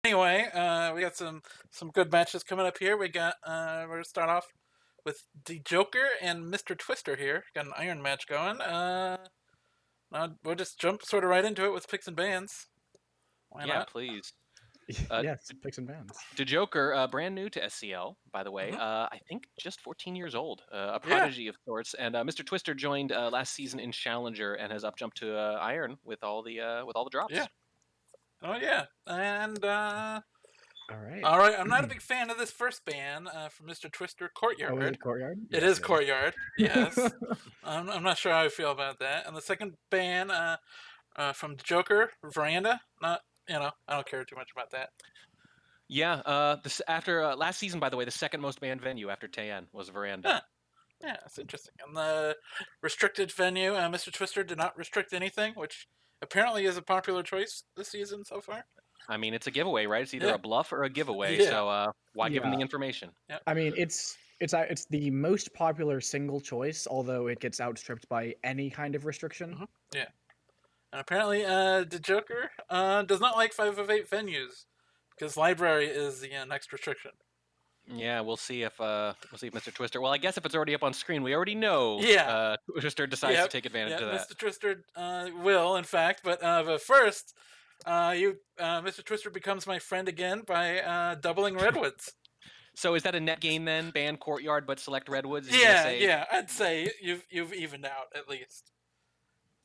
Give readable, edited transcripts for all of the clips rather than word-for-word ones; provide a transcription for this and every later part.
Anyway, we got some good matches coming up here. We're gonna start off with dejoker and mrtwister here. Got an iron match going. We'll just jump sort of right into it with picks and bans. Why Yeah, not? please. Yes, picks and bans. dejoker, brand new to SCL, by the way. Hmm. I think just 14 years old, a Yeah. prodigy of sorts. And mrtwister joined last season in Challenger and has up jumped to Iron with all the drops. Yeah. Oh yeah. And All right. all right. I'm not a big fan of this first ban from mrtwister Oh, is Courtyard. it Courtyard? It Yes, is it is. Courtyard. Yes. I'm not sure how I feel about that. And the second ban from dejoker Veranda. Not I don't care too much about that. Yeah, after last season, by the way, the second most banned venue after Tayan was Veranda. Huh. Yeah, that's interesting. And the restricted venue, mrtwister did not restrict anything, which apparently is a popular choice this season so far. I mean, it's a giveaway, right? It's either Yeah. a bluff or a giveaway. Yeah. So why give them Yeah. the information? I mean, it's the most popular single choice, although it gets outstripped by any kind of restriction. Mhm. Yeah. And apparently, dejoker does not like 5 of 8 venues because library is the next restriction. Yeah, we'll see if mrtwister. Well, I guess if it's already up on screen, we already know. Yeah. Twister decides to take advantage of that. mrtwister will, in fact, but first, mrtwister becomes my friend again by doubling Redwoods. So is that a net gain then? Ban Courtyard, but select Redwoods? Yeah, I'd say you've evened out at least.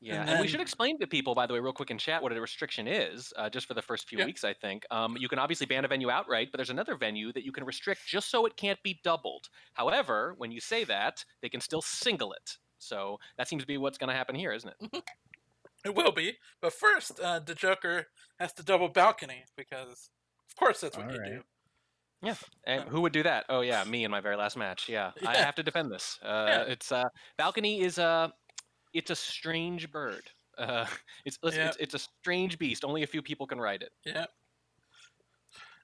Yeah, And and we then- should explain to people, by the way, real quick in chat, what a restriction is, just for the first few Yeah. weeks, I think. You can obviously ban a venue outright, but there's another venue that you can restrict just so it can't be doubled. However, when you say that, they can still single it. So that seems to be what's going to happen here, isn't it? It will be, but first, dejoker has to double balcony because, of course, that's what All you right. do. Yeah, and who would do that? Oh yeah, me in my very last match. Yeah, I Yeah. have to defend this. Yeah. It's balcony is it's a strange bird. Yeah. It's a strange beast. Only a few people can ride it. Yeah.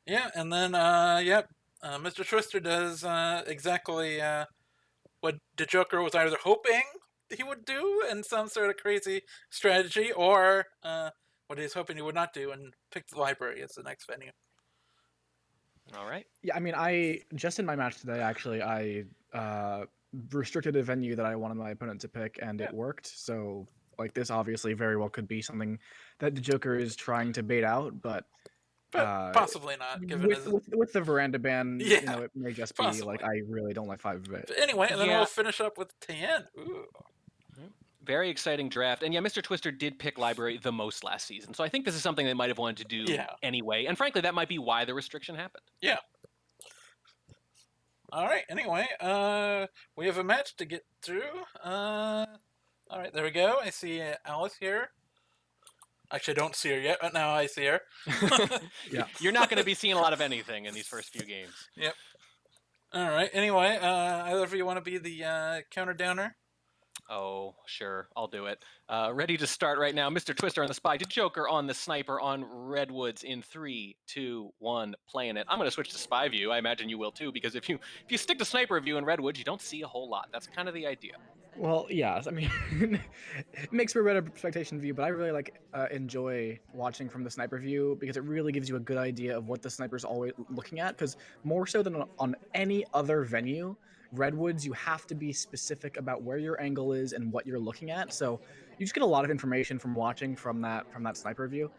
Yeah, and then mrtwister does exactly what dejoker was either hoping he would do in some sort of crazy strategy, or what he's hoping he would not do, and pick the library as the next venue. All right. Yeah, I mean, I just in my match today, actually, I restricted a venue that I wanted my opponent to pick, and Yeah. it worked. So, like, this obviously very well could be something that the Joker is trying to bait out, but But possibly not, given with, his. with the veranda ban, Yeah, it may just be possibly. like I really don't like 5 of it. But anyway, and then Yeah. we'll finish up with Tien. Ooh. Very exciting draft. And yeah, mrtwister did pick library the most last season. So I think this is something they might have wanted to do Yeah. anyway. And frankly, that might be why the restriction happened. Yeah. All right. Anyway, we have a match to get through. All right, there we go. I see Alice here. Actually, I don't see her yet, but now I see her. Yeah. You're not going to be seeing a lot of anything in these first few games. Yep. All right. Anyway, either of you want to be the counter downer? Oh, sure. I'll do it. Ready to start right now. mrtwister on the spy. dejoker on the sniper on Redwoods in 3, 2, 1. Playing it. I'm going to switch to spy view. I imagine you will too, because if you stick to sniper view in Redwoods, you don't see a whole lot. That's kind of the idea. Well, yeah, I mean, it makes for a better expectation view, but I really enjoy watching from the sniper view because it really gives you a good idea of what the sniper's always looking at. Because more so than on any other venue, Redwoods, you have to be specific about where your angle is and what you're looking at. So you just get a lot of information from watching from that sniper view.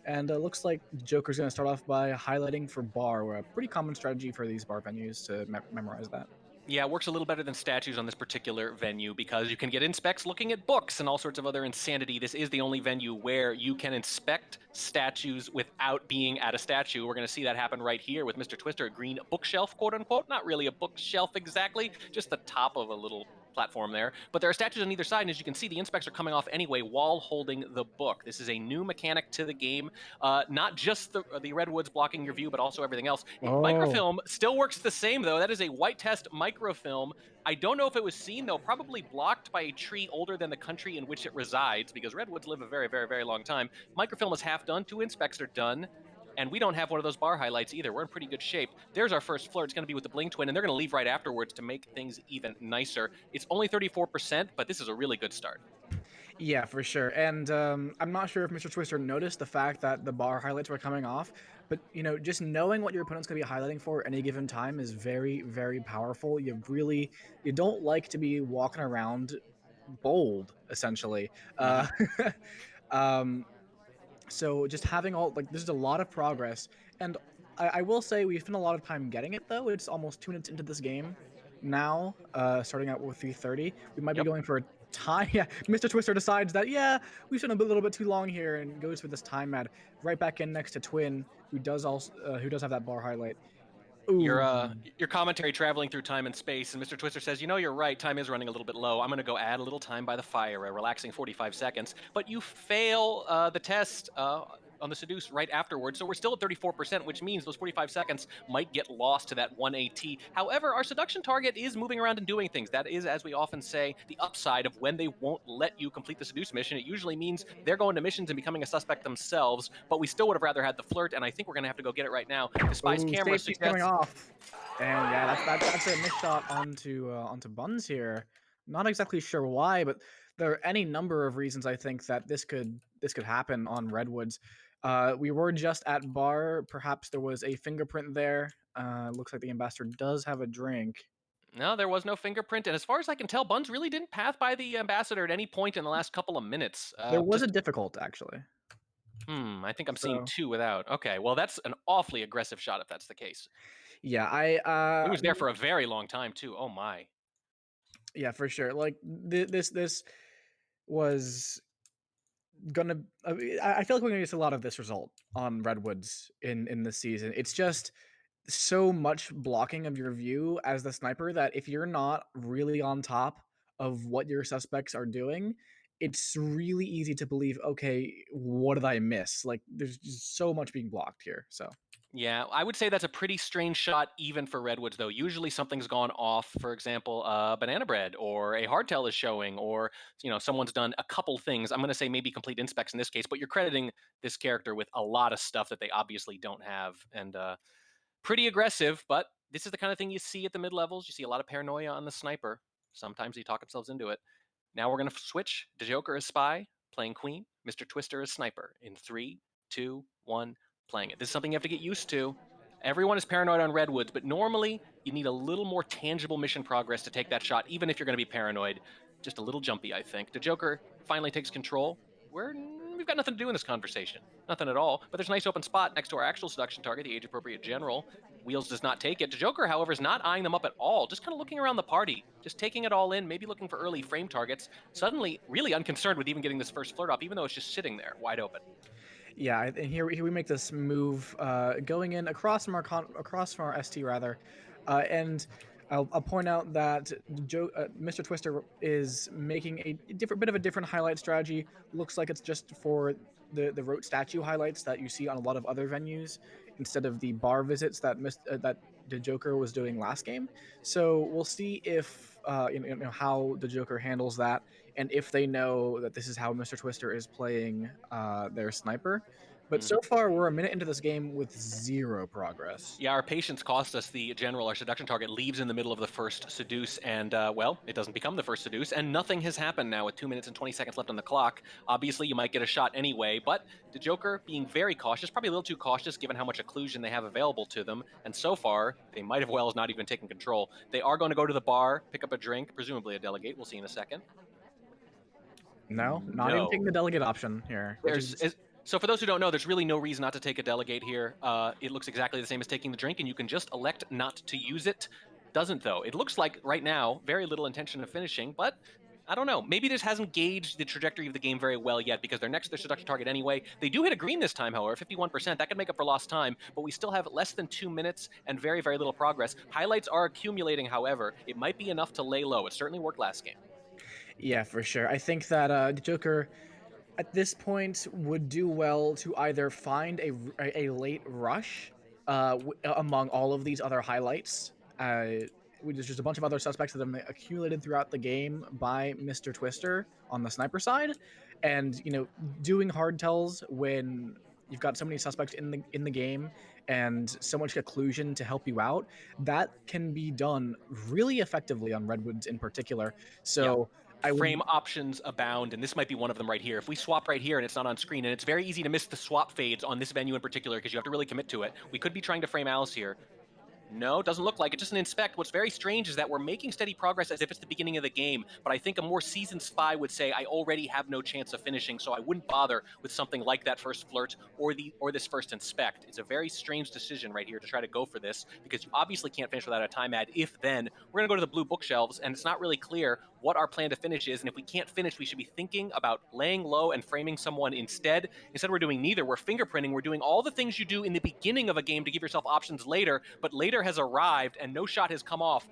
And it looks like Joker's going to start off by highlighting for bar, where a pretty common strategy for these bar venues to memorize that. Yeah, it works a little better than statues on this particular venue because you can get inspects looking at books and all sorts of other insanity. This is the only venue where you can inspect statues without being at a statue. We're going to see that happen right here with mrtwister, a green bookshelf, quote unquote. Not really a bookshelf exactly, just the top of a little platform there. But there are statues on either side, and as you can see, the inspects are coming off anyway while holding the book. This is a new mechanic to the game. Not just the Redwoods blocking your view, but also everything else. Oh. Microfilm still works the same, though. That is a white test microfilm. I don't know if it was seen, though, probably blocked by a tree older than the country in which it resides, because Redwoods live a very, very, very long time. Microfilm is half done, 2 inspects are done. And we don't have one of those bar highlights either. We're in pretty good shape. There's our first flirt. It's going to be with the Bling Twin, and they're going to leave right afterwards to make things even nicer. It's only 34%, but this is a really good start. Yeah, for sure. And I'm not sure if Mr. Twister noticed the fact that the bar highlights were coming off, but just knowing what your opponent's going to be highlighting for at any given time is very, very powerful. You don't like to be walking around bold, essentially. Hmm. Um, so just having all like this is a lot of progress, and I will say we spent a lot of time getting it though. It's almost 2 minutes into this game now, starting out with 3:30. We might be Yep. going for a time. Yeah, Mr. Twister decides that we spent a little bit too long here and goes for this time ad right back in next to Twin, who does have that bar highlight. Your Ooh. your commentary traveling through time and space, and Mr. Twister says, you're right, time is running a little bit low. I'm going to go add a little time by the fire, a relaxing 45 seconds. But you fail the test on the seduce right afterwards, so we're still at 34%, which means those 45 seconds might get lost to that 1 AT. However, our seduction target is moving around and doing things. That is, as we often say, the upside of when they won't let you complete the seduce mission. It usually means they're going to missions and becoming a suspect themselves, but we still would have rather had the flirt, and I think we're going to have to go get it right now. The spy's Oh, camera safety's coming suggests off, and yeah, that's a missed shot onto Buns here. Not exactly sure why, but there are any number of reasons I think that this could happen on Redwoods. We were just at bar. Perhaps there was a fingerprint there. Looks like the ambassador does have a drink. No, there was no fingerprint, and as far as I can tell, Buns really didn't path by the ambassador at any point in the last couple of minutes. There was a difficult actually. I think I'm seeing So two without. Okay, well, that's an awfully aggressive shot if that's the case. yeah, It was there for a very long time too. Oh my. yeah, for sure. Like this was gonna. I feel like we're gonna get a lot of this result on Redwoods in this season. It's just so much blocking of your view as the sniper that if you're not really on top of what your suspects are doing, it's really easy to believe, okay, what did I miss? Like there's just so much being blocked here. So Yeah, I would say that's a pretty strange shot even for Redwoods, though. Usually something's gone off. For example, banana bread or a hardtail is showing, or someone's done a couple things. I'm going to say maybe complete inspects in this case, but you're crediting this character with a lot of stuff that they obviously don't have, and pretty aggressive. But this is the kind of thing you see at the mid levels. You see a lot of paranoia on the sniper. Sometimes they talk themselves into it. Now we're going to switch. dejoker is spy, playing queen. Mr. Twister is sniper. In 3, 2, 1, playing it. This is something you have to get used to. Everyone is paranoid on Redwoods, but normally you need a little more tangible mission progress to take that shot, even if you're going to be paranoid. Just a little jumpy, I think. dejoker finally takes control. We've got nothing to do in this conversation. Nothing at all. But there's a nice open spot next to our actual seduction target, the age-appropriate general. Wheels does not take it. dejoker, however, is not eyeing them up at all. Just kind of looking around the party. Just taking it all in, maybe looking for early frame targets. Suddenly, really unconcerned with even getting this first flirt off, even though it's just sitting there, wide open. yeah, and here we make this move, going in across from our ST rather, and I'll point out that Mr. Twister is making a bit of a different highlight strategy. Looks like it's just for the rote statue highlights that you see on a lot of other venues instead of the bar visits that the Joker was doing last game. So we'll see if how the Joker handles that, and if they know that this is how Mr. Twister is playing their sniper. But so Mm-hmm. far, we're a minute into this game with zero progress. Yeah, our patience cost us. The general, our seduction target, leaves in the middle of the first seduce, and well, it doesn't become the first seduce, and nothing has happened now with 2 minutes and 20 seconds left on the clock. Obviously, you might get a shot anyway, but dejoker being very cautious, probably a little too cautious given how much occlusion they have available to them, and so far, they might have well as not even taken control. They are going to go to the bar, pick up a drink, presumably a delegate. We'll see in a second. No, not even taking No. the delegate option here, which There's is so for those who don't know, there's really no reason not to take a delegate here. It looks exactly the same as taking the drink, and you can just elect not to use it. Doesn't though. It looks like right now very little intention of finishing, but I don't know. Maybe this hasn't gauged the trajectory of the game very well yet because they're next to their seduction target anyway. They do hit a green this time, however, 51%. That could make up for lost time, but we still have less than 2 minutes and very, very little progress. Highlights are accumulating, however. It might be enough to lay low. It certainly worked last game. yeah, for sure. I think that the Joker at this point would do well to either find a late rush among all of these other highlights. There's just a bunch of other suspects that have been accumulated throughout the game by Mr. Twister on the sniper side, and doing hard tells when you've got so many suspects in the game and so much occlusion to help you out, that can be done really effectively on Redwoods in particular. Yep. So I would. frame options abound, and this might be one of them right here. If we swap right here and it's not on screen, and it's very easy to miss the swap fades on this venue in particular because you have to really commit to it. We could be trying to frame Alice here. No, doesn't look like it. Just an inspect. What's very strange is that we're making steady progress as if it's the beginning of the game, but I think a more seasoned spy would say, I already have no chance of finishing, so I wouldn't bother with something like that first flirt or this first inspect. It's a very strange decision right here to try to go for this, because you obviously can't finish without a time ad. If then, we're going to go to the blue bookshelves, and it's not really clear what our plan to finish is, and if we can't finish, we should be thinking about laying low and framing someone instead. Instead, we're doing neither. We're fingerprinting. We're doing all the things you do in the beginning of a game to give yourself options later, but later has arrived and no shot has come off.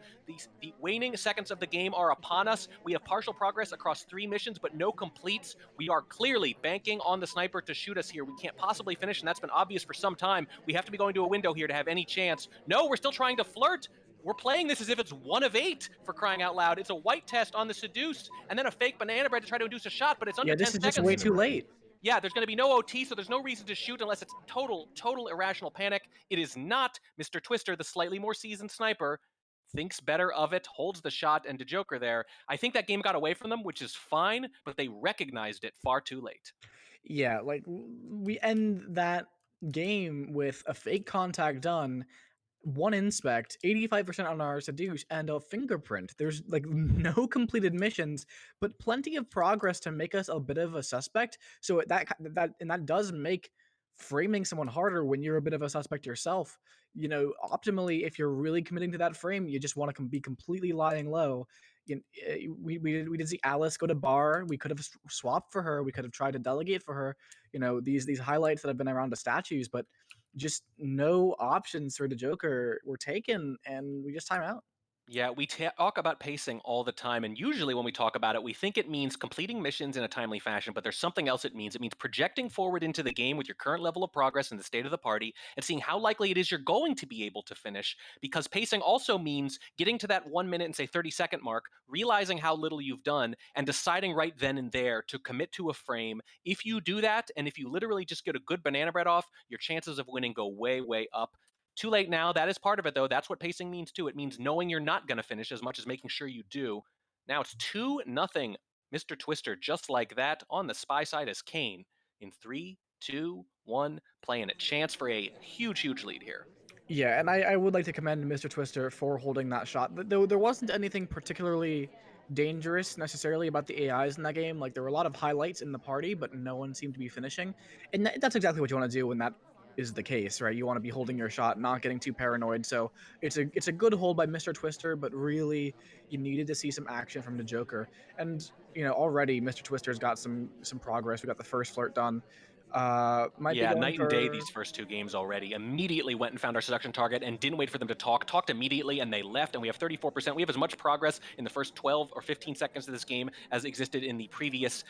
The waning seconds of the game are upon us. We have partial progress across 3 missions, but no completes. We are clearly banking on the sniper to shoot us here. We can't possibly finish, and that's been obvious for some time. We have to be going to a window here to have any chance. No, we're still trying to flirt. We're playing this as if it's 1 of 8, for crying out loud. It's a white test on the seduced, and then a fake banana bread to try to induce a shot, but it's under Yeah, 10 this is seconds. just way too late. Yeah, there's going to be no OT, so there's no reason to shoot unless it's total irrational panic. It is not. Mr. Twister, the slightly more seasoned sniper, thinks better of it, holds the shot, and dejoker there. I think that game got away from them, which is fine, but they recognized it far too late. Yeah, like we end that game with a fake contact done, 1 inspect, 85% on our seduce, and a fingerprint. There's like no completed missions, but plenty of progress to make us a bit of a suspect. So that does make framing someone harder when you're a bit of a suspect yourself. Optimally, if you're really committing to that frame, you just want to be completely lying low. We did see Alice go to bar. We could have swapped for her. We could have tried to delegate for her. These highlights that have been around the statues, but just no options for the Joker were taken, and we just time out. Yeah, we talk about pacing all the time, and usually when we talk about it, we think it means completing missions in a timely fashion, but there's something else it means. It means projecting forward into the game with your current level of progress and the state of the party, and seeing how likely it is you're going to be able to finish, because pacing also means getting to that 1 minute and say 30-second mark, realizing how little you've done, and deciding right then and there to commit to a frame. If you do that, and if you literally just get a good banana bread off, your chances of winning go way, way up. Too late now. That is part of it, though. That's what pacing means, too. It means knowing you're not going to finish as much as making sure you do. Now it's 2-0. Mr. Twister, just like that, on the spy side as Kane. In 3, 2, 1, playing a chance for a huge, huge lead here. Yeah, and I would like to commend Mr. Twister for holding that shot. Though there wasn't anything particularly dangerous necessarily about the AIs in that game. Like there were a lot of highlights in the party, but no one seemed to be finishing. And that's exactly what you want to do when that is the case, right? You want to be holding your shot, not getting too paranoid. So it's a good hold by Mr. Twister, but really you needed to see some action from the Joker. And already Mr. Twister's got some progress. We got the first flirt done. Might be Yeah, going night and day for these first 2 games already. Immediately went and found our seduction target and didn't wait for them to talk. Talked immediately and they left, and we have 34%. We have as much progress in the first 12 or 15 seconds of this game as existed in the previous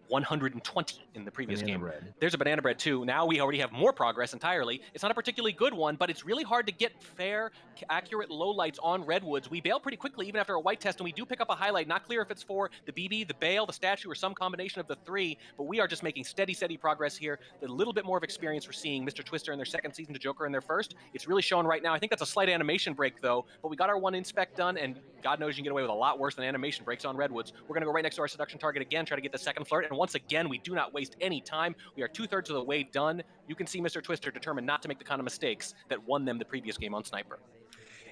120 in the previous Banana game. bread. There's a banana bread too. Now we already have more progress entirely. It's not a particularly good one, but it's really hard to get fair, accurate lowlights on Redwoods. We bail pretty quickly even after a white test, and we do pick up a highlight. Not clear if it's for the BB, the bail, the statue, or some combination of the 3, but we are just making steady progress here. The little bit more of experience we're seeing Mr. Twister in their second season to Joker in their first, it's really showing right now. I think that's a slight animation break though, but we got our 1 inspect done, and God knows you can get away with a lot worse than animation breaks on Redwoods. We're going to go right next to our seduction target again, try to get the second flirt, and once again, we do not waste any time. We are 2/3 of the way done. You can see Mr. Twister determined not to make the kind of mistakes that won them the previous game on Sniper.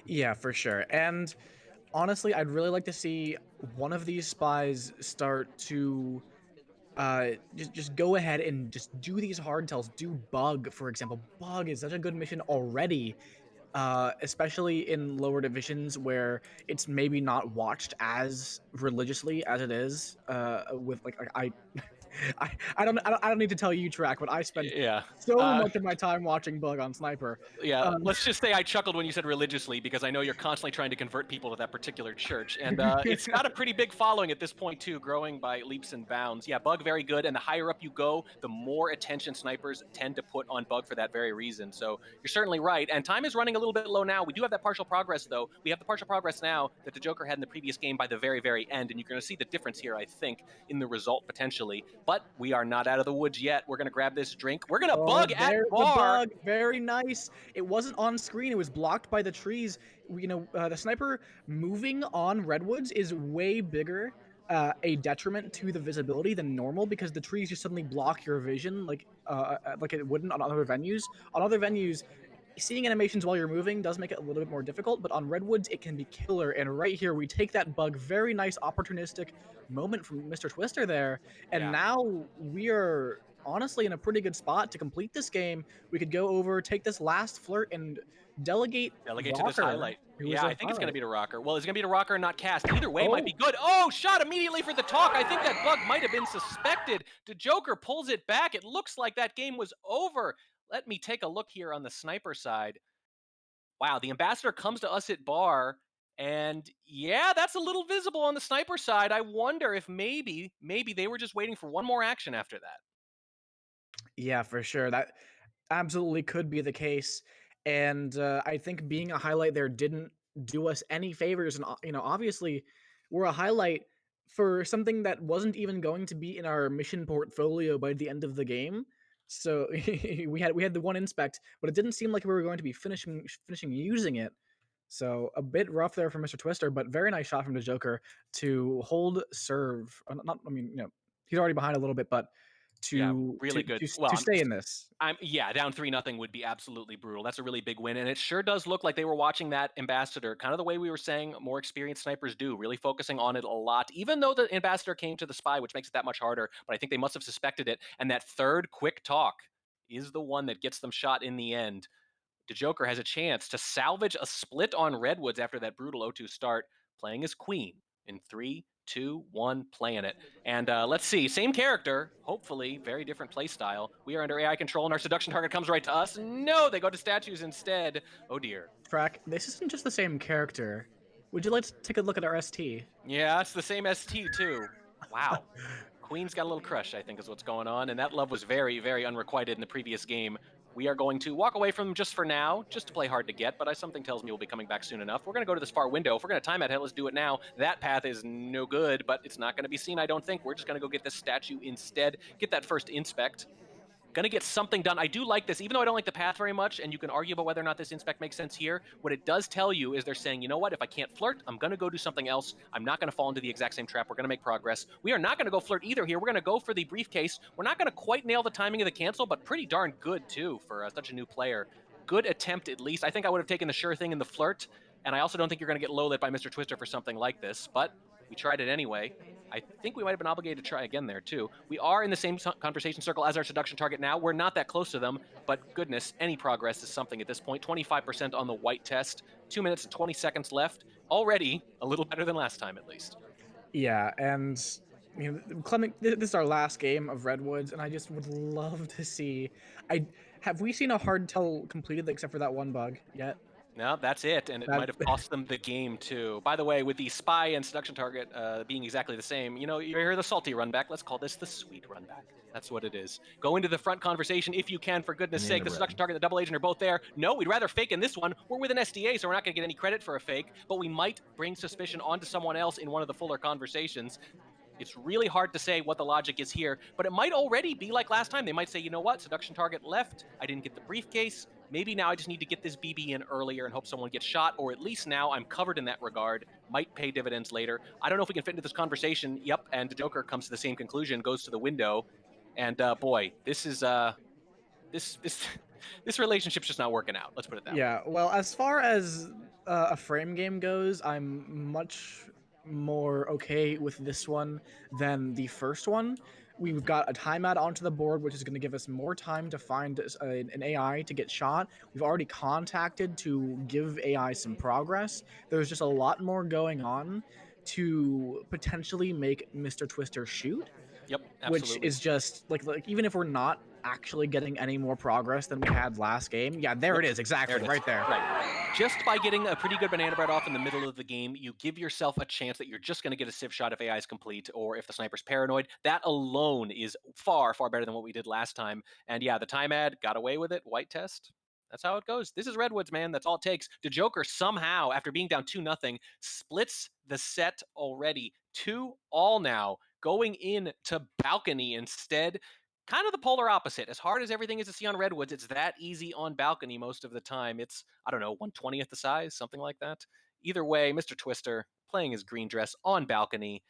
Yeah, for sure. And honestly, I'd really like to see one of these spies start to just go ahead and just do these hard tells. Do Bug, for example. Bug is such a good mission already, especially in lower divisions where it's maybe not watched as religiously as it is. With like I don't need to tell you, Track, but I spend Yeah. so much of my time watching Bug on Sniper. Yeah, let's just say I chuckled when you said religiously, because I know you're constantly trying to convert people to that particular church. And it's got a pretty big following at this point, too, growing by leaps and bounds. Yeah, Bug, very good. And the higher up you go, the more attention snipers tend to put on Bug for that very reason. So you're certainly right. And time is running a little bit low now. We do have that partial progress, though. We have the partial progress now that the Joker had in the previous game by the very, very end. And you're going to see the difference here, I think, in the result potentially. But we are not out of the woods yet. We're going to grab this drink. We're going to bug at there's bar. The bug. Very nice. It wasn't on screen. It was blocked by the trees. The sniper moving on Redwoods is way bigger a detriment to the visibility than normal because the trees just suddenly block your vision like it wouldn't on other venues. On other venues, seeing animations while you're moving does make it a little bit more difficult, but on Redwoods it can be killer. And right here we take that bug, very nice opportunistic moment from Mr. Twister there, and Yeah. now we are honestly in a pretty good spot to complete this game. We could go over, take this last flirt, and delegate Delegate to this Rocker, highlight. who is Yeah, a I think it's going to highlight. be to Rocker. Well, is it going to be to Rocker and not Cast? Either way might be Oh, good. Oh, shot immediately for the talk. I think that bug might have been suspected. dejoker pulls it back. It looks like that game was over. Let me take a look here on the sniper side. Wow, the ambassador comes to us at bar, and yeah, that's a little visible on the sniper side. I wonder if maybe they were just waiting for one more action after that. yeah, for sure. That absolutely could be the case. And I think being a highlight there didn't do us any favors. And, obviously, we're a highlight for something that wasn't even going to be in our mission portfolio by the end of the game. So we had the one inspect, but it didn't seem like we were going to be finishing using it. So a bit rough there for Mr. Twister, but very nice shot from the Joker to hold serve. Not, I mean, he's already behind a little bit, but Yeah, to really to good. to Well, to stay in this. yeah, down 3-0 would be absolutely brutal. That's a really big win. And it sure does look like they were watching that ambassador, kind of the way we were saying more experienced snipers do, really focusing on it a lot, even though the ambassador came to the spy, which makes it that much harder. But I think they must have suspected it. And that third quick talk is the one that gets them shot in the end. dejoker has a chance to salvage a split on Redwoods after that brutal 0-2 start, playing as Queen in 3, 2, 1, playing it. And let's see, same character, hopefully, very different play style. We are under AI control, and our seduction target comes right to us. No, they go to statues instead. Oh dear. Track, this isn't just the same character. Would you like to take a look at our ST? Yeah, it's the same ST too. Wow. Queen's got a little crush, I think, is what's going on, and that love was very, very unrequited in the previous game. We are going to walk away from them just for now, just to play hard to get, but something tells me we'll be coming back soon enough. We're going to go to this far window. If we're going to time that, hell, let's do it now. That path is no good, but it's not going to be seen, I don't think. We're just going to go get this statue instead, get that first inspect. Going to get something done. I do like this, even though I don't like the path very much, and you can argue about whether or not this inspect makes sense here. What it does tell you is they're saying, you know what, if I can't flirt, I'm going to go do something else. I'm not going to fall into the exact same trap. We're going to make progress. We are not going to go flirt either here. We're going to go for the briefcase. We're not going to quite nail the timing of the cancel, but pretty darn good, too, for such a new player. Good attempt, at least. I think I would have taken the sure thing in the flirt, and I also don't think you're going to get low lit by Mr. Twister for something like this, but we tried it anyway. I think we might have been obligated to try again there, too. We are in the same conversation circle as our seduction target now. We're not that close to them, but goodness, any progress is something at this point. 25% on the white test, 2 minutes and 20 seconds left. Already a little better than last time, at least. Yeah, and Clement, this is our last game of Redwoods, and I just would love to see. I have we seen a hard tell completed except for that one bug yet? No, that's it, and it That might have cost them the game, too. By the way, with the spy and seduction target being exactly the same, you hear the salty run back. Let's call this the sweet run back. That's what it is. Go into the front conversation if you can, for goodness sake. The seduction target and the double agent are both there. No, we'd rather fake in this one. We're with an SDA, so we're not going to get any credit for a fake, but we might bring suspicion onto someone else in one of the fuller conversations. It's really hard to say what the logic is here, but it might already be like last time. They might say, you know what, seduction target left, I didn't get the briefcase, maybe now I just need to get this BB in earlier and hope someone gets shot, or at least now I'm covered in that regard, might pay dividends later. I don't know if we can fit into this conversation. Yep, and dejoker comes to the same conclusion, goes to the window, and boy, this is, this this relationship's just not working out, let's put it that way. Yeah, well, as far as a frame game goes, I'm much more okay with this one than the first one. We've got a timeout onto the board, which is going to give us more time to find an AI to get shot. We've already contacted to give AI some progress. There's just a lot more going on to potentially make Mr. Twister shoot, Yep, which absolutely. is just like even if we're not actually getting any more progress than we had last game. Yeah, there Yep. it is, exactly, There it is. right there. Right. Just by getting a pretty good banana bread off in the middle of the game, you give yourself a chance that you're just going to get a civ shot if AI is complete or if the sniper's paranoid. That alone is far, far better than what we did last time. And yeah, the time ad got away with it. White test. That's how it goes. This is Redwoods, man. That's all it takes. dejoker somehow, after being down 2-0, splits the set already. 2-all now, going in to balcony instead. Kind of the polar opposite. As hard as everything is to see on Redwoods, it's that easy on balcony most of the time. It's, I don't know, 1/20th the size, something like that. Either way, Mr. Twister playing his green dress on balcony.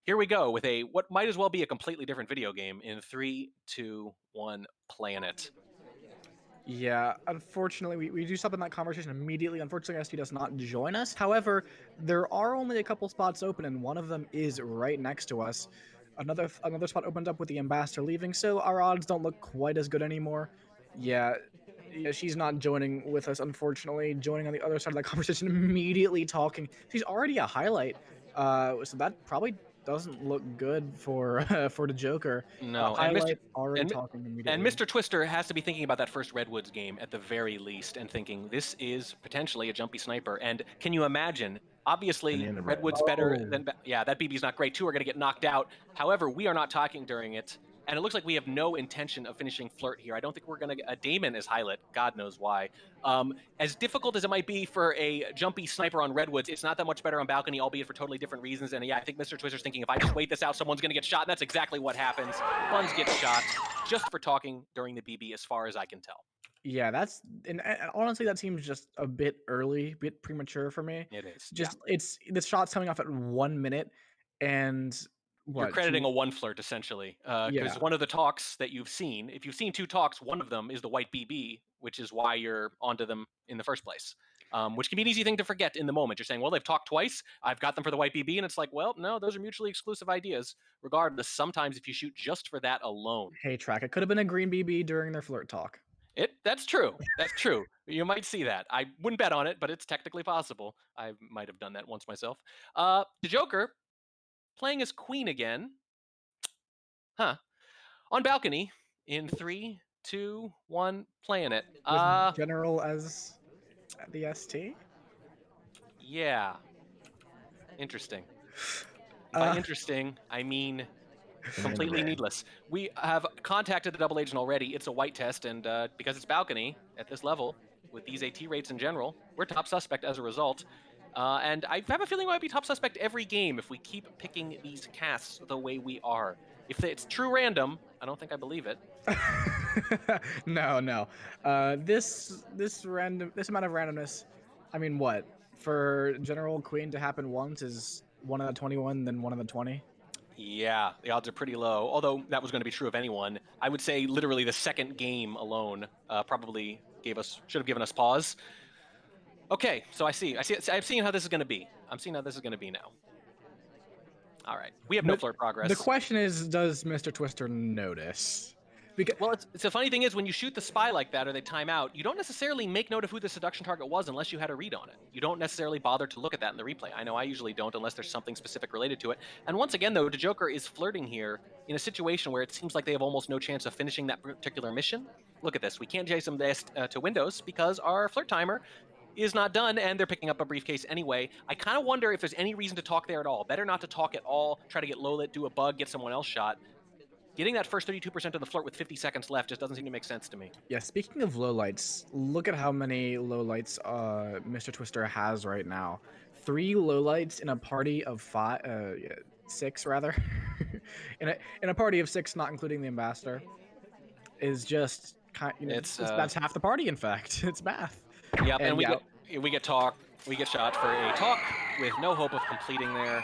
Here we go with what might as well be a completely different video game in 3, 2, 1, Planet. Yeah, unfortunately, we do stop in that conversation immediately. Unfortunately, ST does not join us. However, there are only a couple spots open, and one of them is right next to us. Another spot opened up with the ambassador leaving, so our odds don't look quite as good anymore. Yeah, yeah, she's not joining with us, unfortunately. Joining on the other side of that conversation, immediately talking. She's already a highlight, so that probably doesn't look good for for the Joker. No, Highlight already and talking and immediately. Mr. Twister has to be thinking about that first Redwoods game at the very least, and thinking this is potentially a jumpy sniper. And can you imagine? Obviously, Redwood's better Oh. than yeah. That BB's not great. Two are going to get knocked out. However, we are not talking during it, and it looks like we have no intention of finishing Flirt here. I don't think we're going to get a Damon as highlight. God knows why. As difficult as it might be for a jumpy sniper on Redwoods, it's not that much better on Balcony, albeit for totally different reasons. And yeah, I think Mr. Twister's thinking if I just wait this out, someone's going to get shot. And that's exactly what happens. Buns gets shot just for talking during the BB, as far as I can tell. Yeah, and honestly, that seems just a bit early, a bit premature for me. It is. Just it's the shot's coming off at 1 minute, and You're what crediting two? a one flirt essentially, because Yeah. one of the talks that you've seen, if you've seen two talks, one of them is the white BB, which is why you're onto them in the first place. Which can be an easy thing to forget in the moment. You're saying, well, they've talked twice. I've got them for the white BB. And it's like, well, no, those are mutually exclusive ideas. Regardless, sometimes if you shoot just for that alone, Hey, track. It could have been a green BB during their flirt talk. that's true. That's true. You might see that. I wouldn't bet on it, but it's technically possible. I might have done that once myself. The Joker playing as Queen again. Huh. On Balcony in 3, 2, 1, playing it. With general as the ST. Yeah. Interesting. By Uh, interesting, I mean completely needless. We have contacted the double agent already. It's a white test, and because it's Balcony at this level, with these AT rates in general, we're top suspect as a result. And I have a feeling we might be top suspect every game if we keep picking these casts the way we are. If it's true random, I don't think I believe it. no, no. This amount of randomness. I mean, what for General Queen to happen once is 1 out of 21, then 1 out of 20. Yeah, the odds are pretty low. Although that was going to be true of anyone, I would say literally the second game alone probably should have given us pause. Okay, so I've seen how this is going to be. I'm seeing how this is going to be now. All right, we have no But flirt the progress. question is, does Mr. Twister notice? Because Well, it's the funny thing is when you shoot the spy like that or they time out, you don't necessarily make note of who the seduction target was unless you had a read on it. You don't necessarily bother to look at that in the replay. I know I usually don't unless there's something specific related to it. And once again, though, dejoker is flirting here in a situation where it seems like they have almost no chance of finishing that particular mission. Look at this. We can't chase them to Windows because our flirt timer is not done, and they're picking up a briefcase anyway. I kind of wonder if there's any reason to talk there at all. Better not to talk at all, try to get low lit, do a bug, get someone else shot. Getting that first 32% of the flirt with 50 seconds left just doesn't seem to make sense to me. yeah, speaking of lowlights, look at how many lowlights Mr. Twister has right now. 3 lowlights in a party of 6 rather. in a party of 6, not including the ambassador, is just that's half the party. In fact, it's math. Yep, and And yeah, we get shot for a talk with no hope of completing there.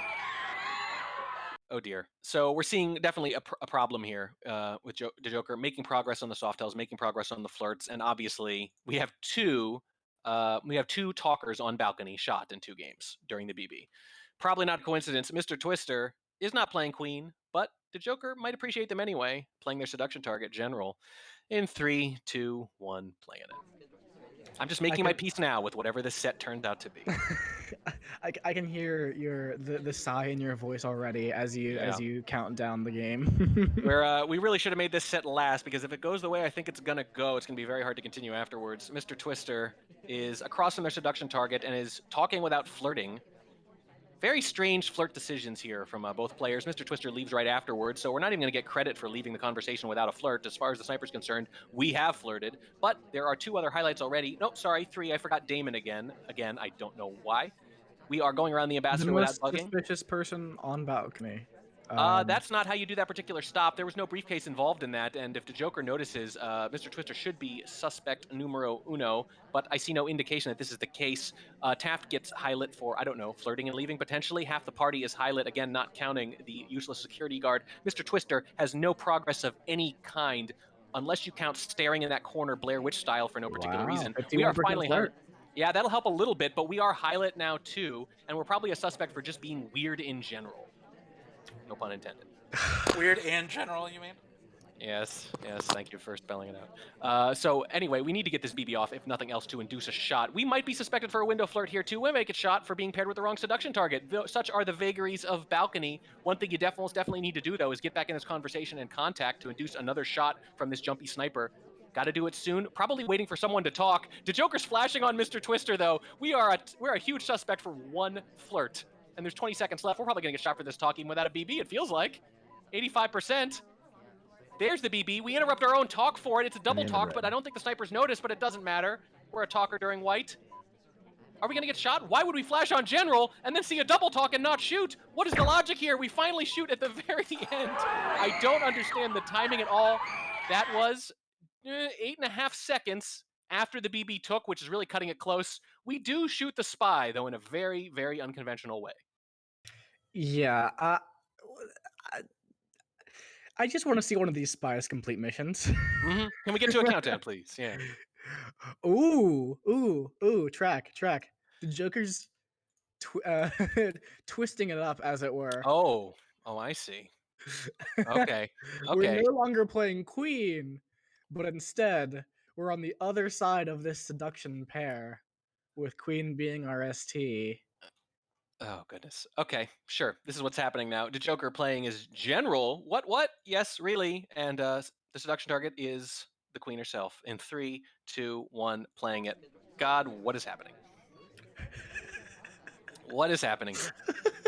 Oh dear. So we're seeing definitely a problem here with dejoker making progress on the softails, making progress on the flirts, and obviously we have two talkers on balcony shot in 2 games during the BB. Probably not a coincidence. Mr. Twister is not playing Queen, but dejoker might appreciate them anyway, playing their seduction target general in 3, 2, 1, playing it. I'm just making my peace now with whatever this set turns out to be. I can hear the sigh in your voice already as you count down the game. We really should have made this set last, because if it goes the way I think it's gonna go, it's gonna be very hard to continue afterwards. Mr. Twister is across from their seduction target and is talking without flirting. Very strange flirt decisions here from both players. Mr. Twister leaves right afterwards, so we're not even going to get credit for leaving the conversation without a flirt. As far as the sniper's concerned, we have flirted, but there are 2 other highlights already. No, sorry, 3. I forgot Damon again. Again, I don't know why. We are going around the The ambassador without most bugging. suspicious person on balcony. That's not how you do that particular stop. There was no briefcase involved in that, and if the Joker notices, Mr. Twister should be suspect numero uno, but I see no indication that this is the case. Taft gets highlit for, I don't know, flirting and leaving potentially. Half the party is highlit, again, not counting the useless security guard. Mr. Twister has no progress of any kind, unless you count staring in that corner Blair Witch style for no particular Wow, reason. We are 51% finally highlit. flirt. Yeah, that'll help a little bit, but we are highlit now too, and we're probably a suspect for just being weird in general. No pun intended. Weird and general, you mean? Yes, thank you for spelling it out. So anyway, we need to get this BB off, if nothing else, to induce a shot. We might be suspected for a window flirt here too. We make a shot for being paired with the wrong seduction target. Such are the vagaries of balcony. One thing you definitely need to do, though, is get back in this conversation and contact to induce another shot from this jumpy sniper. Got to do it soon. Probably waiting for someone to talk. DeJoker's flashing on Mr. Twister, though. We're a huge suspect for one flirt, and there's 20 seconds left. We're probably gonna get shot for this talk even without a BB. It feels like 85%. There's the BB. We interrupt our own talk for it. It's a double talk, but I don't think the snipers notice, but it doesn't matter. We're a talker during white. Are we going to get shot? Why would we flash on general and then see a double talk and not shoot? What is the logic here? We finally shoot at the very end. I don't understand the timing at all. That was 8.5 seconds after the BB took, which is really cutting it close. We do shoot the spy, though, in a very, very unconventional way. Yeah, I just want to see one of these spies complete missions. Mm-hmm. Can we get to a countdown, please? Yeah. Ooh, track. The Joker's twisting it up, as it were. Oh, I see. Okay. We're no longer playing Queen, but instead we're on the other side of this seduction pair, with Queen being our ST. Oh, goodness. Okay, sure. This is what's happening now. The Joker playing as general. What? Yes, really. And the seduction target is the queen herself. In 3, 2, 1, playing it. God, what is happening? What is happening here?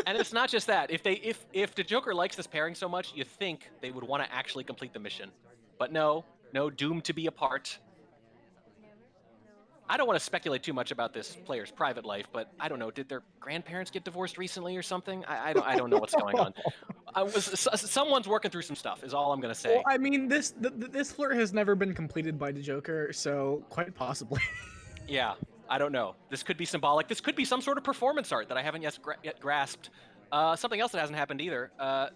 And it's not just that. If the Joker likes this pairing so much, you think they would want to actually complete the mission. But no, doomed to be apart. I don't want to speculate too much about this player's private life, but I don't know. Did their grandparents get divorced recently or something? I don't know what's going on. Someone's working through some stuff. Is all I'm gonna say. Well, I mean, this flirt has never been completed by the Joker, so quite possibly. Yeah, I don't know. This could be symbolic. This could be some sort of performance art that I haven't yet grasped. Something else that hasn't happened either.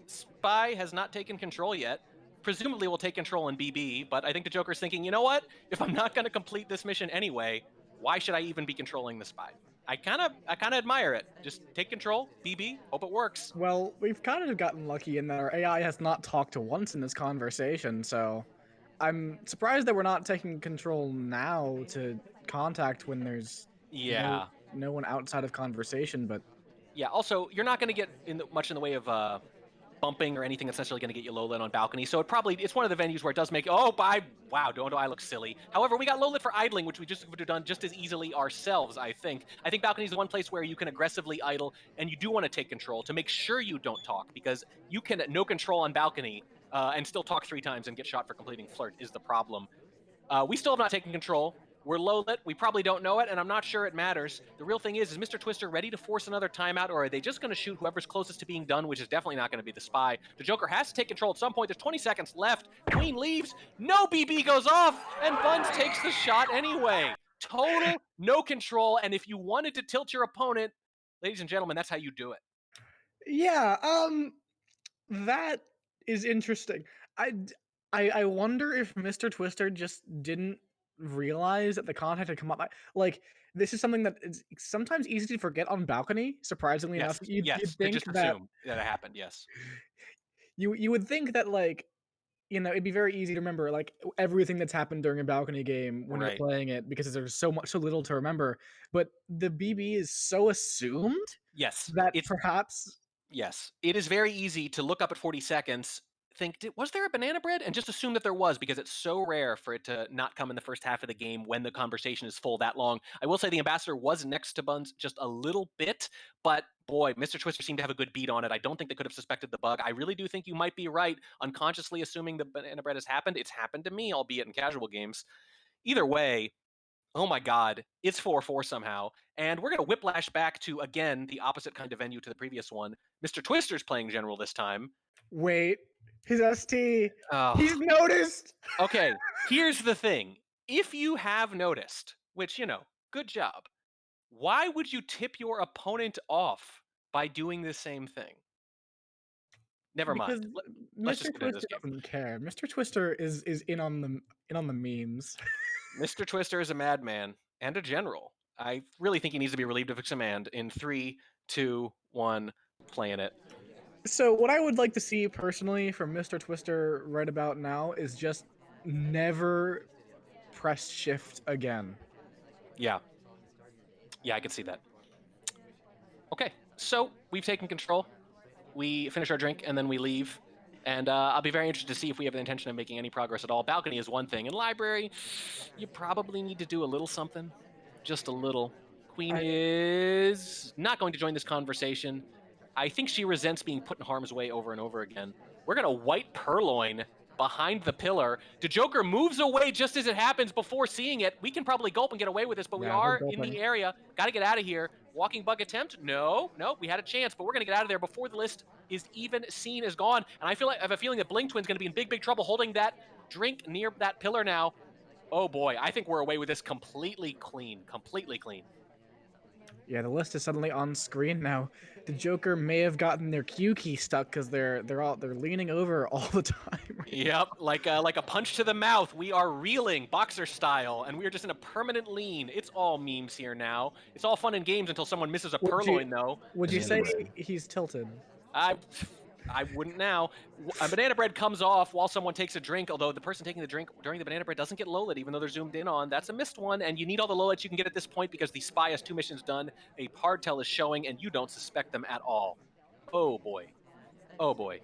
Spy has not taken control yet. Presumably will take control in BB, but I think the Joker's thinking, you know what? If I'm not going to complete this mission anyway, why should I even be controlling the spy? I kind of admire it. Just take control, BB, hope it works. Well, we've kind of gotten lucky in that our AI has not talked once in this conversation, so I'm surprised that we're not taking control now to contact when there's no one outside of conversation, but yeah, also, you're not going to get much in the way of bumping or anything that's necessarily going to get you low lit on balcony. So it's one of the venues where it does make, wow, don't I look silly. However, we got low lit for idling, which we just would have done just as easily ourselves, I think. I think balcony is the one place where you can aggressively idle, and you do want to take control to make sure you don't talk, because you can no control on balcony and still talk 3 times and get shot for completing flirt is the problem. We still have not taken control. We're low lit. We probably don't know it, and I'm not sure it matters. The real thing is Mr. Twister ready to force another timeout, or are they just going to shoot whoever's closest to being done, which is definitely not going to be the spy? The Joker has to take control at some point. There's 20 seconds left. Queen leaves. No BB goes off, and Buns takes the shot anyway. Total no control, and if you wanted to tilt your opponent, ladies and gentlemen, that's how you do it. Yeah, that is interesting. I wonder if Mr. Twister just didn't realize that the contact had come up. Like, this is something that is sometimes easy to forget on balcony. Surprisingly enough, you'd they think just that assume that it happened. Yes, you would think that, like, it'd be very easy to remember, like, everything that's happened during a balcony game when you're playing it, because there's so little to remember. But the BB is so assumed that perhaps. Yes, it is very easy to look up at 40 seconds, think, was there a banana bread? And just assume that there was, because it's so rare for it to not come in the first half of the game when the conversation is full that long. I will say the Ambassador was next to Buns just a little bit, but boy, Mr. Twister seemed to have a good beat on it. I don't think they could have suspected the bug. I really do think you might be right, unconsciously assuming the banana bread has happened. It's happened to me, albeit in casual games. Either way, Oh my god, it's 4-4 somehow. And we're going to whiplash back to, again, the opposite kind of venue to the previous one. Mr. Twister's playing general this time. Wait, his ST. Oh. He's noticed. Okay, here's the thing. If you have noticed, which, good job, why would you tip your opponent off by doing the same thing? Never Because mind. Let's Mr. just get into this Twister game. doesn't care. Mr. Twister is in on the memes. Mr. Twister is a madman and a general. I really think he needs to be relieved of his command in 3, 2, 1, playing it. So what I would like to see personally from Mr. Twister right about now is just never press shift again. Yeah. Yeah, I can see that. Okay, so we've taken control. We finish our drink and then we leave. And I'll be very interested to see if we have the intention of making any progress at all. Balcony is one thing. In library, you probably need to do a little something. Just a little. Queen I- is not going to join this conversation. I think she resents being put in harm's way over and over again. We're going to white purloin behind the pillar. dejoker moves away just as it happens before seeing it. We can probably gulp and get away with this, but we Yeah, we're are in gulping. the area. Got to get out of here. Walking bug attempt? No, we had a chance, but we're going to get out of there before the list is even seen as gone. And I have a feeling that Bling Twin's going to be in big trouble holding that drink near that pillar now. Oh boy, I think we're away with this completely clean. Yeah, the list is suddenly on screen now. dejoker may have gotten their Q key stuck because they're leaning over all the time. Right? Yep, like a punch to the mouth. We are reeling, boxer style, and we are just in a permanent lean. It's all memes here now. It's all fun and games until someone misses a purloin, though. Would you Banana say bread. he's tilted? I wouldn't now. A banana bread comes off while someone takes a drink, although the person taking the drink during the banana bread doesn't get low lit, even though they're zoomed in on. That's a missed one, and you need all the low lights you can get at this point because the spy has 2 missions done, a hardtail is showing, and you don't suspect them at all. Oh boy. Oh boy.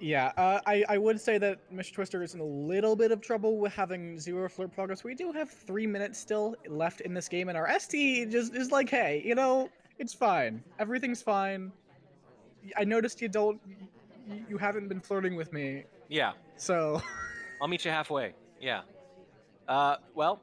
Yeah, I would say that Mr. Twister is in a little bit of trouble with having 0 flirt progress. We do have 3 minutes still left in this game, and our ST just is like, hey, it's fine. Everything's fine. I noticed you haven't been flirting with me, Yeah. so. I'll meet you halfway. Yeah. Well,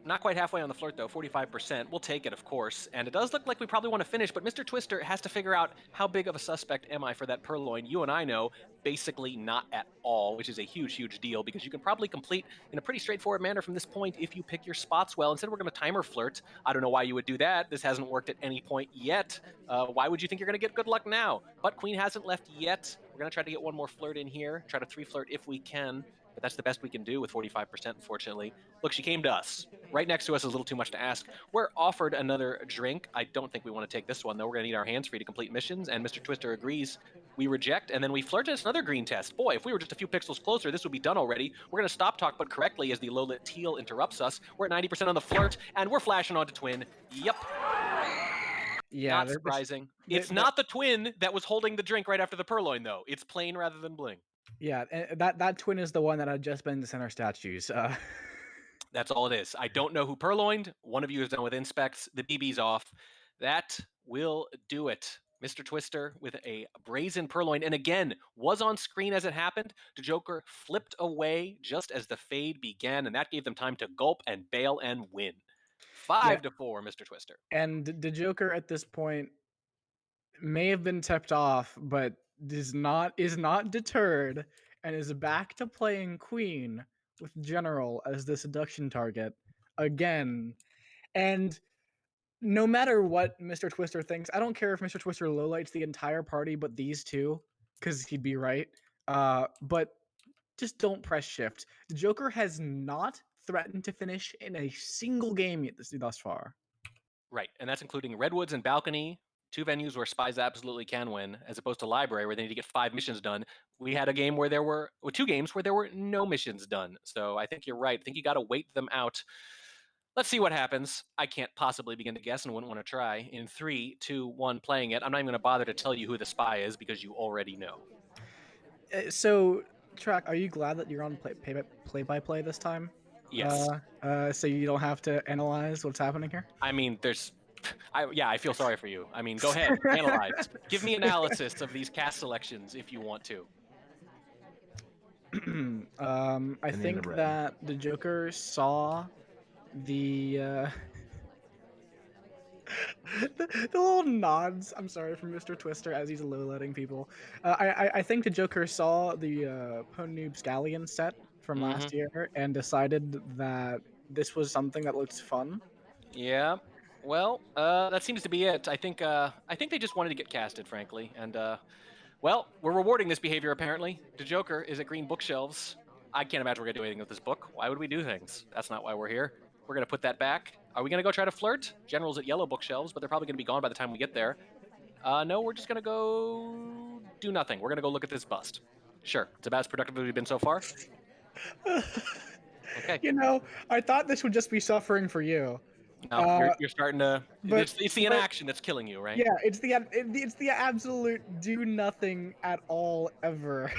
not quite halfway on the flirt, though. 45%. We'll take it, of course. And it does look like we probably want to finish, but Mr. Twister has to figure out how big of a suspect am I for that purloin. You and I know basically not at all, which is a huge, huge deal because you can probably complete in a pretty straightforward manner from this point if you pick your spots well. Instead, we're going to timer flirt. I don't know why you would do that. This hasn't worked at any point yet. Why would you think you're going to get good luck now? But Queen hasn't left yet. We're going to try to get one more flirt in here, try to 3 flirt if we can. But that's the best we can do with 45%, unfortunately. Look, she came to us. Right next to us is a little too much to ask. We're offered another drink. I don't think we want to take this one, though. We're going to need our hands free to complete missions, and Mr. Twister agrees. We reject, and then we flirt us another green test. Boy, if we were just a few pixels closer, this would be done already. We're going to stop talk, but correctly as the low-lit teal interrupts us. We're at 90% on the flirt, and we're flashing onto Twin. Yep. Yeah, Not surprising. It's not the Twin that was holding the drink right after the purloin, though. It's plain rather than bling. Yeah, and that Twin is the one that had just been to center statues. That's all it is. I don't know who purloined. One of you is done with inspects. The BB's off. That will do it. Mr. Twister with a brazen purloin, and again, was on screen as it happened. dejoker flipped away just as the fade began, and that gave them time to gulp and bail and win. 5-4, Mr. Twister. And dejoker at this point may have been tipped off, but is not deterred and is back to playing Queen with General as the seduction target again. And no matter what Mr. Twister thinks, I don't care if Mr. Twister lowlights the entire party, but these two, because he'd be right. But just don't press shift. dejoker has not threatened to finish in a single game thus far. Right, and that's including Redwoods and Balcony, 2 venues where spies absolutely can win, as opposed to library where they need to get 5 missions done. We had a game where there were 2 games where there were no missions done. So I think you're right. I think you got to wait them out. Let's see what happens. I can't possibly begin to guess and wouldn't want to try. In 3, 2, 1, playing it. I'm not even going to bother to tell you who the spy is because you already know. So, Track, are you glad that you're on play-by-play this time? Yes. So you don't have to analyze what's happening here? I mean, I feel sorry for you. I mean, go ahead, analyze. Give me analysis of these cast selections if you want to. I think bread. that dejoker saw the the little nods. I'm sorry from Mr. Twister as he's low-letting people. I think the Joker saw the Ponoob Scallion set from last year and decided that this was something that looked fun. Yeah. Well, that seems to be it. I think they just wanted to get casted, frankly, and well, we're rewarding this behavior apparently. The Joker is at green bookshelves. I can't imagine we're gonna do anything with this book. Why would we do things? That's not why we're here. We're gonna put that back. Are we gonna go try to flirt? General's at yellow bookshelves, but they're probably gonna be gone by the time we get there. No, we're just gonna go do nothing. We're gonna go look at this bust. Sure, it's about as productive as we've been so far. Okay. You know, I thought this would just be suffering for you. No, you're starting to. but- It's the but- inaction that's killing you, right? Yeah, it's the absolute do nothing at all ever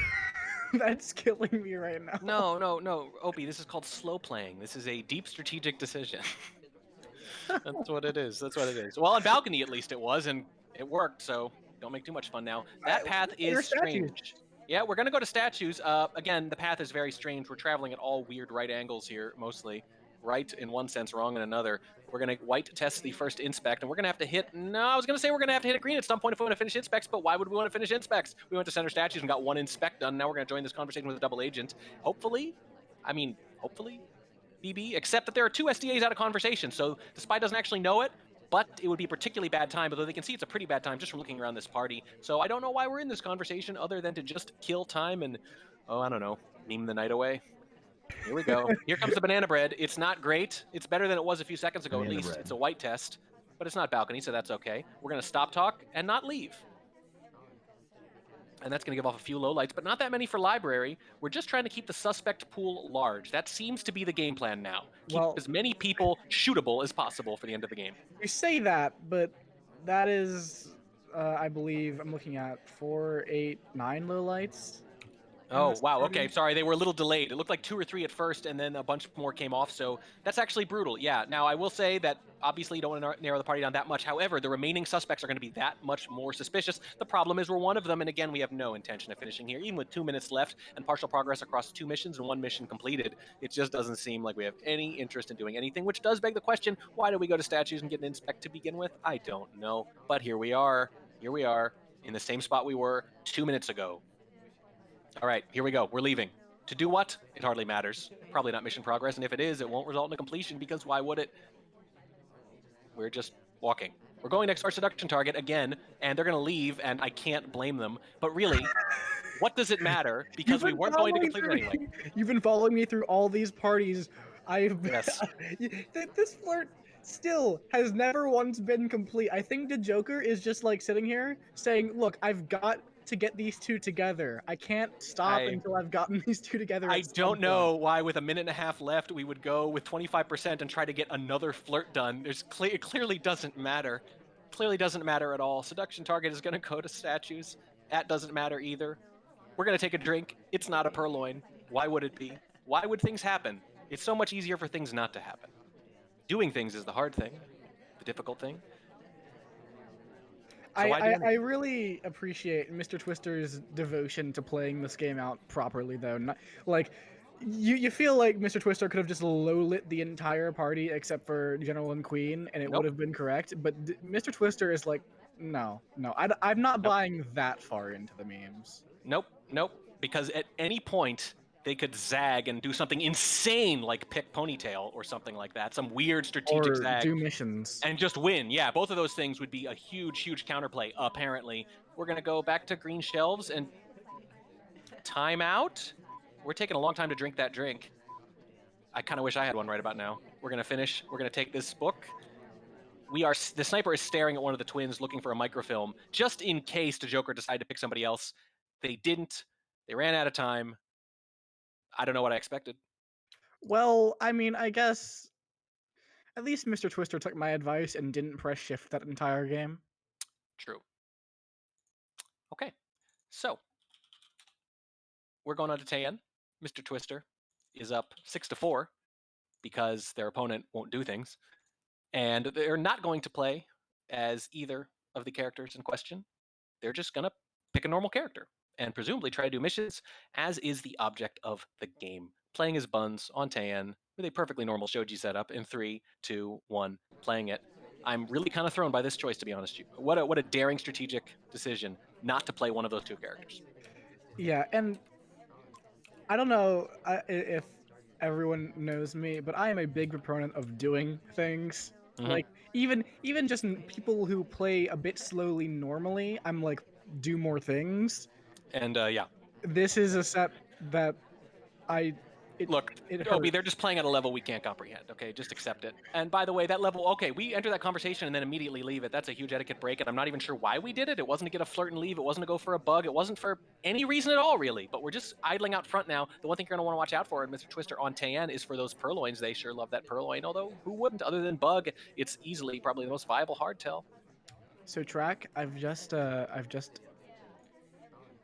that's killing me right now. No, Opie. This is called slow playing. This is a deep strategic decision. That's what it is. That's what it is. Well, on balcony at least it was, and it worked. So don't make too much fun now. That path They're is statues. strange. Yeah, we're gonna go to statues. Again, the path is very strange. We're traveling at all weird right angles here, mostly. Right in one sense, wrong in another. We're gonna white test the first inspect, and we're gonna have to hit. No, I was gonna say we're gonna have to hit a green at some point if we want to finish inspects. But why would we want to finish inspects? We went to center statues and got one inspect done. Now we're gonna join this conversation with a double agent. Hopefully, BB. Except that there are two SDAs out of conversation, so the spy doesn't actually know it. But it would be a particularly bad time, although they can see it's a pretty bad time just from looking around this party. So I don't know why we're in this conversation other than to just kill time and, oh, I don't know, meme the night away. Here we go. Here comes the banana bread. It's not great. It's better than it was a few seconds ago, at least. It's a white test, but it's not balcony, so that's okay. We're going to stop talk and not leave. And that's going to give off a few low lights, but not that many for library. We're just trying to keep the suspect pool large. That seems to be the game plan now. Keep as many people shootable as possible for the end of the game. You say that, but that is, I believe, I'm looking at 4, 8, 9 low lights. Oh, wow. Okay. Sorry. They were a little delayed. It looked like 2 or 3 at first, and then a bunch more came off. So that's actually brutal. Yeah. Now, I will say that obviously you don't want to narrow the party down that much. However, the remaining suspects are going to be that much more suspicious. The problem is we're one of them. And again, we have no intention of finishing here. Even with 2 minutes left and partial progress across 2 missions and 1 mission completed, it just doesn't seem like we have any interest in doing anything, which does beg the question, why do we go to statues and get an inspect to begin with? I don't know. But here we are. Here we are in the same spot we were 2 minutes ago. All right, here we go. We're leaving. To do what? It hardly matters. Probably not mission progress, and if it is, it won't result in a completion, because why would it? We're just walking. We're going next to our seduction target again, and they're going to leave, and I can't blame them. But really, what does it matter? Because we weren't going to complete it anyway. You've been following me through all these parties. Yes. This flirt still has never once been complete. I think the Joker is just like sitting here saying, look, I've got to get these two together. I can't stop until I've gotten these two together. I don't know why with a minute and a half left we would go with 25% and try to get another flirt done. It clearly doesn't matter. Clearly doesn't matter at all. Seduction target is going to go to statues. That doesn't matter either. We're going to take a drink. It's not a purloin. Why would it be? Why would things happen? It's so much easier for things not to happen. Doing things is the hard thing, the difficult thing. So I really appreciate Mr. Twister's devotion to playing this game out properly, though. Not, like, you feel like Mr. Twister could have just low-lit the entire party except for General and Queen, and it would have been correct. But Mr. Twister is like, no, I'm not buying that far into the memes. Nope. Because at any point, they could zag and do something insane like pick ponytail or something like that. Some weird strategic zag. Or do missions. And just win. Yeah, both of those things would be a huge, huge counterplay, apparently. We're going to go back to green shelves and time out. We're taking a long time to drink that drink. I kind of wish I had one right about now. We're going to finish. We're going to take this book. The sniper is staring at one of the twins looking for a microfilm, just in case the Joker decided to pick somebody else. They didn't. They ran out of time. I don't know what I expected. Well, I mean, I guess at least Mr. Twister took my advice and didn't press shift that entire game. True. Okay, so we're going on to Tayan. Mr. Twister is up 6-4 because their opponent won't do things. And they're not going to play as either of the characters in question. They're just going to pick a normal character and presumably try to do missions, as is the object of the game. Playing as Buns on Tayan, with a perfectly normal shoji setup in 3, 2, 1, playing it. I'm really kind of thrown by this choice, to be honest. What a daring strategic decision not to play one of those two characters. Yeah, and I don't know if everyone knows me, but I am a big proponent of doing things. Mhm. Like even just people who play a bit slowly normally, I'm like, do more things. And yeah, This is a set that I it look, it Obi, hurts. they're just playing at a level we can't comprehend. Okay, just accept it. And by the way, that level, okay, we enter that conversation and then immediately leave it. That's a huge etiquette break, and I'm not even sure why we did it. It wasn't to get a flirt and leave. It wasn't to go for a bug. It wasn't for any reason at all, really. But we're just idling out front now. The one thing you're going to want to watch out for, Mr. Twister on Tayan, is for those purloins. They sure love that purloin. Although, who wouldn't? Other than bug, it's easily probably the most viable hardtail. So track, I've just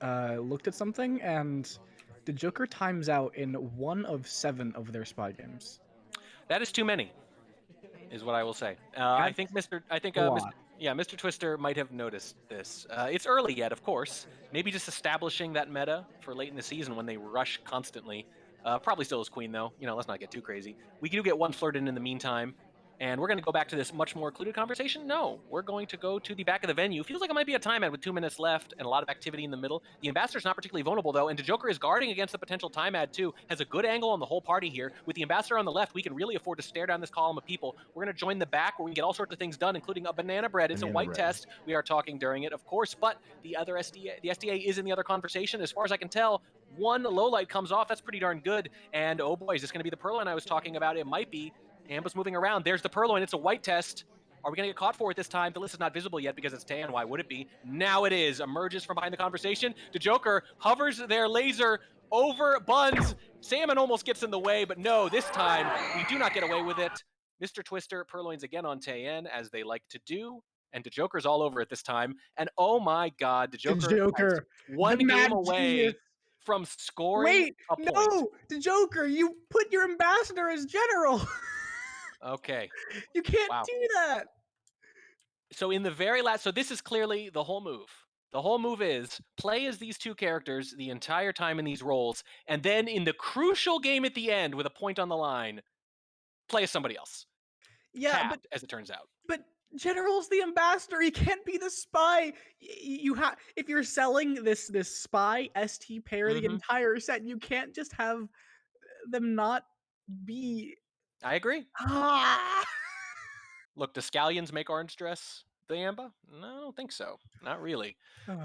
looked at something, and the Joker times out in 1 of 7 of their spy games. That is too many, is what I will say. I think a lot. Mr. Twister might have noticed this. It's early yet, of course. Maybe just establishing that meta for late in the season when they rush constantly. Probably still is queen, though. Let's not get too crazy. We do get one flirt in the meantime. And we're going to go back to this much more occluded conversation? No, we're going to go to the back of the venue. Feels like it might be a timeout with 2 minutes left and a lot of activity in the middle. The Ambassador's not particularly vulnerable, though, and dejoker is guarding against the potential time ad, too. Has a good angle on the whole party here. With the Ambassador on the left, we can really afford to stare down this column of people. We're going to join the back where we can get all sorts of things done, including a banana bread. It's a white test. We are talking during it, of course, but the SDA is in the other conversation. As far as I can tell, one low light comes off. That's pretty darn good. And oh boy, is this going to be the purloin I was talking about? It might be. Amba's moving around. There's the purloin. It's a white test. Are we going to get caught for it this time? The list is not visible yet because it's tan. Why would it be? Now it is. Emerges from behind the conversation. dejoker hovers their laser over Buns. Salmon almost gets in the way, but no, this time we do not get away with it. Mr. Twister purloins again on Tayen, as they like to do. And dejoker's all over it this time. And oh my god, dejoker is one the game mad away genius. from scoring Wait, a point. no, the Joker, you put your ambassador as general. Okay. You can't Wow. do that. So in the very last, so this is clearly the whole move. The whole move is play as these two characters the entire time in these roles, and then in the crucial game at the end with a point on the line, play as somebody else. Yeah, Tapped, as it turns out. but General's the ambassador. He can't be the spy. You have if you're selling this spy ST pair the entire set, you can't just have them not be. I agree. Ah! Look, do scallions make orange dress the Amba? No, I don't think so. Not really.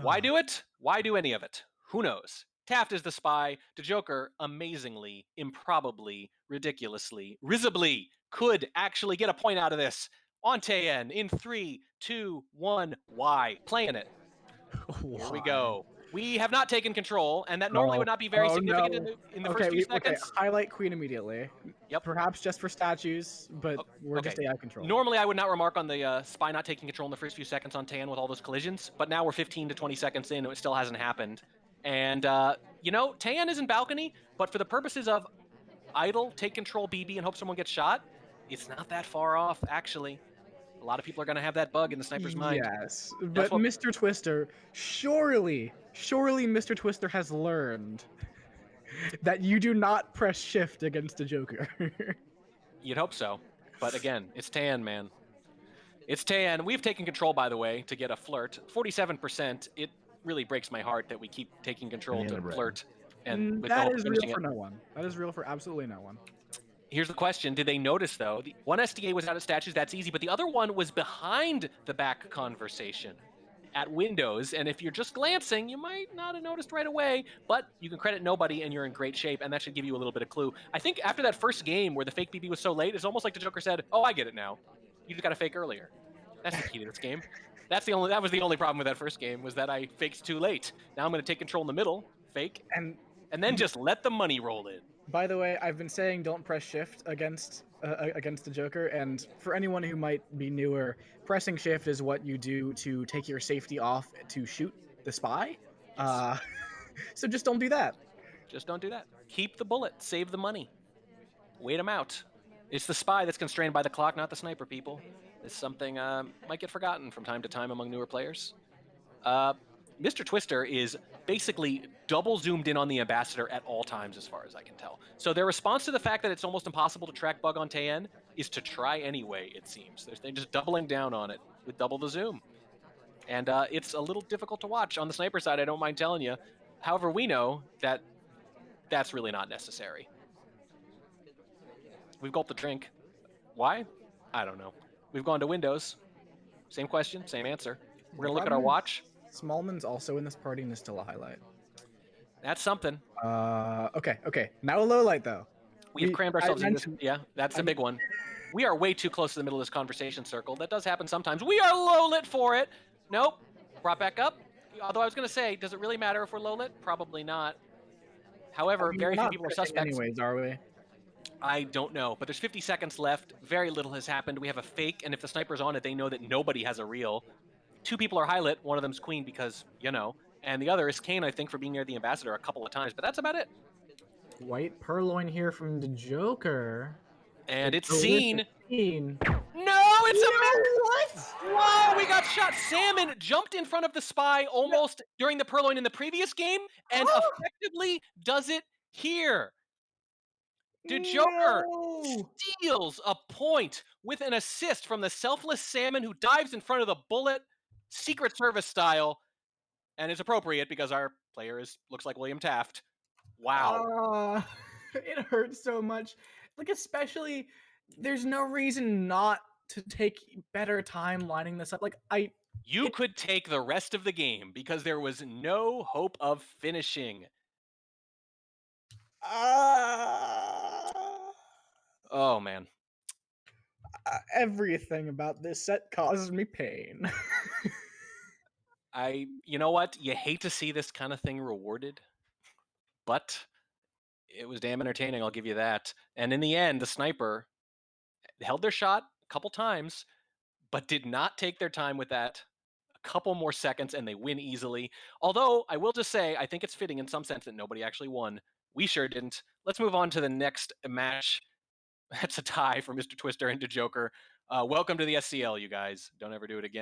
Why do it? Why do any of it? Who knows? Taft is the spy. dejoker, amazingly, improbably, ridiculously, risibly, could actually get a point out of this. On Tayen in 3, 2, 1. Why? Playing it. Here we go. We have not taken control, and that normally would not be very significant in the first few seconds. Okay, highlight queen immediately. Yep. Perhaps just for statues, but we're just out of control. Normally, I would not remark on the spy not taking control in the first few seconds on Tan with all those collisions, but now we're 15 to 20 seconds in, and it still hasn't happened. And, Tan is in balcony, but for the purposes of idle, take control BB, and hope someone gets shot, it's not that far off, actually. A lot of people are going to have that bug in the sniper's mind. Yes, but Mr. Twister, surely Mr. Twister has learned that you do not press shift against a Joker. You'd hope so. But again, it's Tan, man. It's Tan. We've taken control, by the way, to get a flirt. 47%. It really breaks my heart that we keep taking control to flirt. And with that is real for no one. That is real for absolutely no one. Here's the question. Did they notice, though? One SDA was out of statues. That's easy. But the other one was behind the back conversation at windows. And if you're just glancing, you might not have noticed right away. But you can credit nobody, and you're in great shape. And that should give you a little bit of clue. I think after that first game where the fake BB was so late, it's almost like dejoker said, oh, I get it now. You just got to fake earlier. That's the key to this game. That was the only problem with that first game, was that I faked too late. Now I'm going to take control in the middle, fake, and then just let the money roll in. By the way, I've been saying don't press shift against the Joker, and for anyone who might be newer, pressing shift is what you do to take your safety off to shoot the spy. Yes. So just don't do that. Just don't do that. Keep the bullet. Save the money. Wait them out. It's the spy that's constrained by the clock, not the sniper, people. It's something might get forgotten from time to time among newer players. Mr. Twister is basically double zoomed in on the ambassador at all times, as far as I can tell. So their response to the fact that it's almost impossible to track bug on Tayen is to try anyway, it seems. They're just doubling down on it with double the zoom. And it's a little difficult to watch. On the sniper side, I don't mind telling you. However, we know that that's really not necessary. We've gulped the drink. Why? I don't know. We've gone to Windows. Same question, same answer. We're going to look at our watch. Smallman's also in this party and is still a highlight. That's something. Okay. Now a low light though. We've crammed ourselves in this. Yeah, that's a big one. We are way too close to the middle of this conversation circle. That does happen sometimes. We are low lit for it. Nope. Brought back up. Although I was going to say, does it really matter if we're low lit? Probably not. However, very few people are suspects. Anyways, are we? I don't know, but there's 50 seconds left. Very little has happened. We have a fake, and if the sniper's on it, they know that nobody has a real. 2 people are high lit. One of them's Queen because, you know, and the other is Kane, I think, for being near the ambassador a couple of times, but that's about it. White Purloin here from dejoker. And it's seen. No, it's what? Whoa, we got shot. Salmon jumped in front of the spy almost during the Purloin in the previous game and effectively does it here. dejoker steals a point with an assist from the selfless Salmon who dives in front of the bullet, Secret Service style, and is appropriate because our player looks like William Taft. Wow. It hurts so much. Like, especially, there's no reason not to take better time lining this up. Like, You could take the rest of the game because there was no hope of finishing. Oh, man. Everything about this set causes me pain. You know what? You hate to see this kind of thing rewarded, but it was damn entertaining, I'll give you that. And in the end, the sniper held their shot a couple times, but did not take their time with that. A couple more seconds and they win easily. Although, I will just say, I think it's fitting in some sense that nobody actually won. We sure didn't. Let's move on to the next match. That's a tie for Mr. Twister and dejoker. Welcome to the SCL, you guys. Don't ever do it again.